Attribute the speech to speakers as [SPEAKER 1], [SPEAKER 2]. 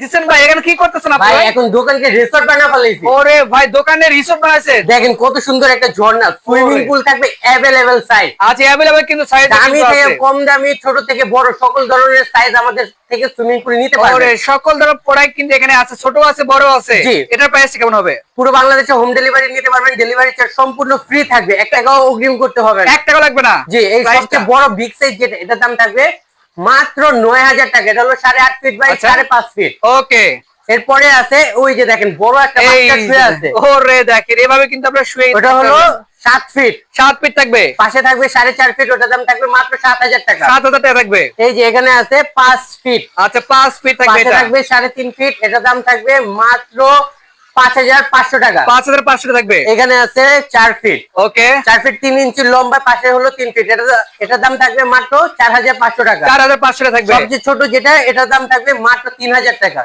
[SPEAKER 1] জিসেন ভাই এখানে কি করতেছেন আপনি?
[SPEAKER 2] ভাই এখন দোকানকে রিসোর্ট বানা ফেলেছি।
[SPEAKER 1] ওরে ভাই দোকানে রিসোর্ট বানাইছে।
[SPEAKER 2] দেখেন কত সুন্দর একটা ঝর্ণা, সুইমিং পুল থাকবে अवेलेबल সাইজ।
[SPEAKER 1] আজ अवेलेबल কিন্তু সাইজ
[SPEAKER 2] দামি থেকে কম দামি, ছোট থেকে বড় সকল ধরনের সাইজ আমাদের থেকে সুইমিং পুল নিতে পারবেন।
[SPEAKER 1] ওরে সকল ধরনের প্রোডাক্ট কিন্তু এখানে আছে, ছোট আছে বড় আছে। এটার প্রাইস কেমন হবে?
[SPEAKER 2] পুরো বাংলাদেশে হোম ডেলিভারি নিতে পারবেন, ডেলিভারি চার্জ সম্পূর্ণ ফ্রি থাকবে, 1 টাকাও অগ্রিম করতে হবে না।
[SPEAKER 1] 1 টাকা লাগবে না।
[SPEAKER 2] জি, এই সবচেয়ে বড় বিগ সাইজ যেটা, এটার দাম থাকবে মাত্র 9000 টাকা। এটা হলো 8.5 ফিট বাই 5.5 ফিট।
[SPEAKER 1] ওকে,
[SPEAKER 2] এরপরে আছে ওই যে দেখেন বড় একটা বাচ্চা শুয়ে আছে।
[SPEAKER 1] ওরে দেখেন এভাবে কিন্তু আমরা শুয়ে,
[SPEAKER 2] ওটা হলো 7 ফিট।
[SPEAKER 1] 7 ফিট থাকবে,
[SPEAKER 2] পাশে থাকবে 4.5 ফিট, ওটার দাম থাকবে মাত্র 7000 টাকা।
[SPEAKER 1] 7000 টাকা থাকবে।
[SPEAKER 2] এই যে এখানে আছে 5 ফিট।
[SPEAKER 1] আচ্ছা 5 ফিট থাকবে,
[SPEAKER 2] পাশে
[SPEAKER 1] এটা
[SPEAKER 2] থাকবে 3.5 ফিট, এটার দাম থাকবে মাত্র 5500 টাকা।
[SPEAKER 1] 5500 টাকা থাকবে।
[SPEAKER 2] এখানে আছে 4 ফিট।
[SPEAKER 1] ওকে,
[SPEAKER 2] 4 ফিট 3 ইঞ্চি লম্বা, পাশে হলো 3 ফিট, এটার দাম থাকবে মাত্র 4500 টাকা।
[SPEAKER 1] 4500 টাকা থাকবে।
[SPEAKER 2] সবচেয়ে ছোট যেটা, এটার দাম থাকবে মাত্র 3000 টাকা।